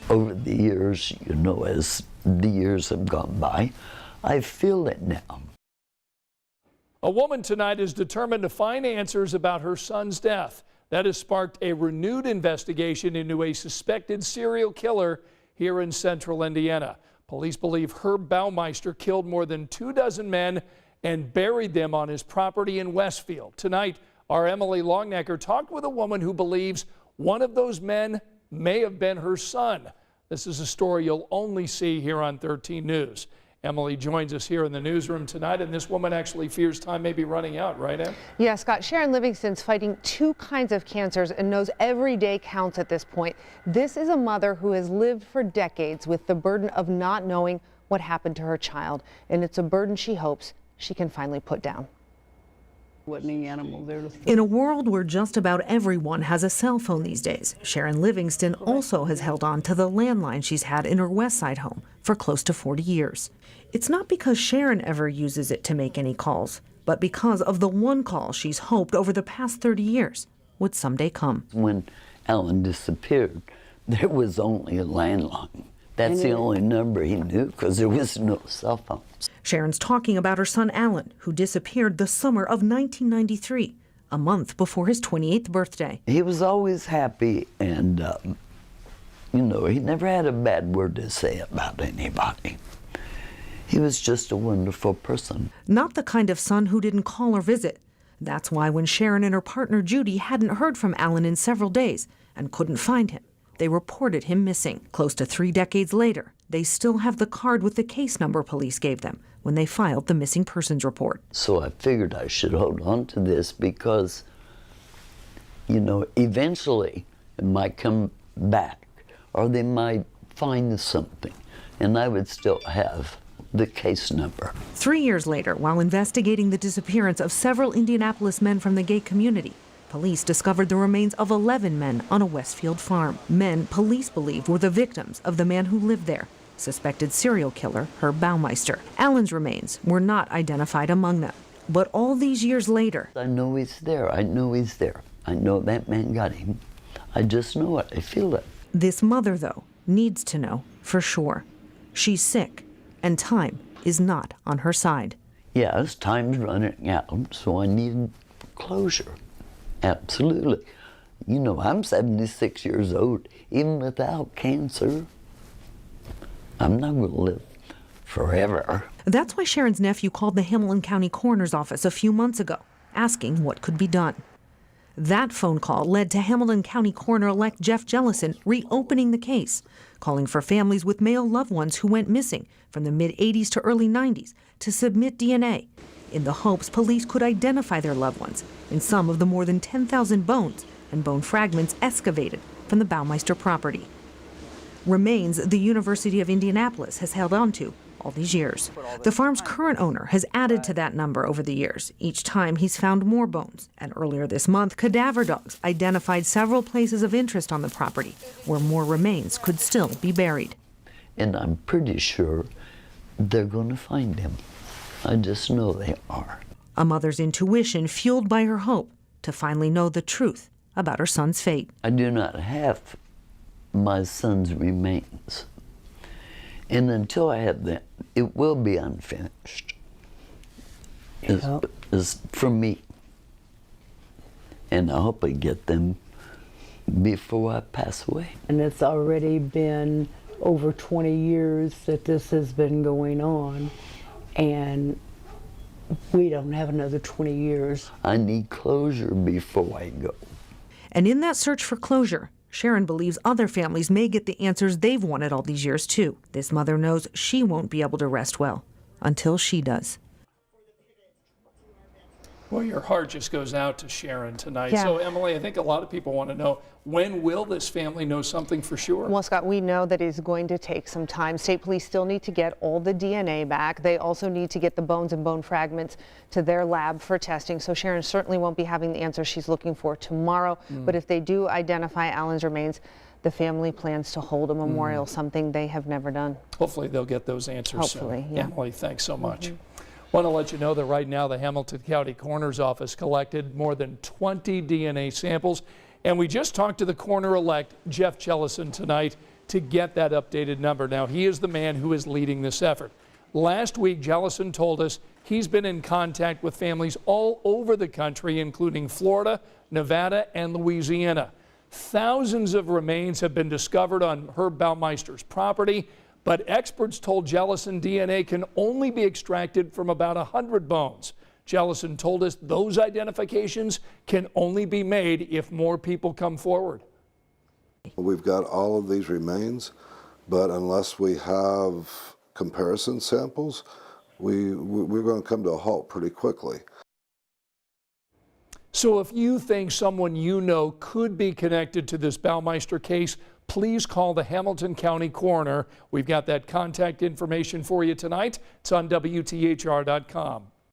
over the years, you know, as the years have gone by, I feel it now. A woman tonight is determined to find answers about her son's death. That has sparked a renewed investigation into a suspected serial killer here in central Indiana. Police believe Herb Baumeister killed more than 24 men and buried them on his property in Westfield. Tonight, our Emily Longnecker talked with a woman who believes one of those men may have been her son. This is a story you'll only see here on 13 News. Emily joins us here in the newsroom tonight, and this woman actually fears time may be running out, right, Em? Yeah, Scott, Sharon Livingston's fighting 2 kinds of cancers and knows every day counts at this point. This is a mother who has lived for decades with the burden of not knowing what happened to her child, and it's a burden she hopes she can finally put down. In a world where just about everyone has a cell phone these days, Sharon Livingston also has held on to the landline she's had in her West Side home for close to 40 years. It's not because Sharon ever uses it to make any calls, but because of the one call she's hoped over the past 30 years would someday come. When Alan disappeared, there was only a landline. That's the only number he knew because there was no cell phones. Sharon's talking about her son Alan, who disappeared the summer of 1993, a month before his 28th birthday. He was always happy, and you know, he never had a bad word to say about anybody. He was just a wonderful person. Not the kind of son who didn't call or visit. That's why when Sharon and her partner Judy hadn't heard from Alan in several days and couldn't find him, they reported him missing. Close to 3 decades later, they still have the card with the case number police gave them when they filed the missing persons report. So I figured I should hold on to this because, you know, eventually it might come back or they might find something, and I would still have the case number. 3 years later, while investigating the disappearance of several Indianapolis men from the gay community, police discovered the remains of 11 men on a Westfield farm. Men police believed were the victims of the man who lived there, suspected serial killer Herb Baumeister. Alan's remains were not identified among them. But all these years later, I know he's there. I know he's there. I know that man got him. I just know it. I feel it. This mother, though, needs to know for sure. She's sick, and time is not on her side. Yes, time's running out, so I need closure. Absolutely. You know, I'm 76 years old. Even without cancer, I'm not going to live forever. That's why Sharon's nephew called the Hamilton County Coroner's Office a few months ago, asking what could be done. That phone call led to Hamilton County Coroner-elect Jeff Jellison reopening the case, calling for families with male loved ones who went missing from the mid-'80s to early '90s to submit DNA, in the hopes police could identify their loved ones in some of the more than 10,000 bones and bone fragments excavated from the Baumeister property. Remains the University of Indianapolis has held on to all these years. The farm's current owner has added to that number over the years. Each time he's found more bones. And earlier this month, cadaver dogs identified several places of interest on the property where more remains could still be buried. And I'm pretty sure they're going to find him. I just know they are. A mother's intuition fueled by her hope to finally know the truth about her son's fate. I do not have my son's remains. And until I have them, it will be unfinished. It's from me. And I hope I get them before I pass away. And it's already been over 20 years that this has been going on, and we don't have another 20 years. I need closure before I go. And in that search for closure, Sharon believes other families may get the answers they've wanted all these years, too. This mother knows she won't be able to rest well until she does. Well, your heart just goes out to Sharon tonight. Yeah. So, Emily, I think a lot of people want to know, when will this family know something for sure? Well, Scott, we know that it's going to take some time. State police still need to get all the DNA back. They also need to get the bones and bone fragments to their lab for testing. So Sharon certainly won't be having the answer she's looking for tomorrow. But if they do identify Alan's remains, the family plans to hold a memorial, something they have never done. Hopefully they'll get those answers Hopefully, soon. yeah. Emily, thanks so much. Want to let you know that right now the Hamilton County Coroner's Office collected more than 20 DNA samples. And we just talked to the coroner-elect, Jeff Jellison, tonight. to get that updated number. Now, he is the man who is leading this effort. Last week, Jellison told us he's been in contact with families all over the country, including Florida, Nevada, and Louisiana. Thousands of remains have been discovered on Herb Baumeister's property, but experts told Jellison DNA can only be extracted from about 100 bones. Jellison told us those identifications can only be made if more people come forward. We've got all of these remains, but unless we have comparison samples, we're going to come to a halt pretty quickly. So if you think someone you know could be connected to this Baumeister case, please call the Hamilton County Coroner. We've got that contact information for you tonight. It's on WTHR.com.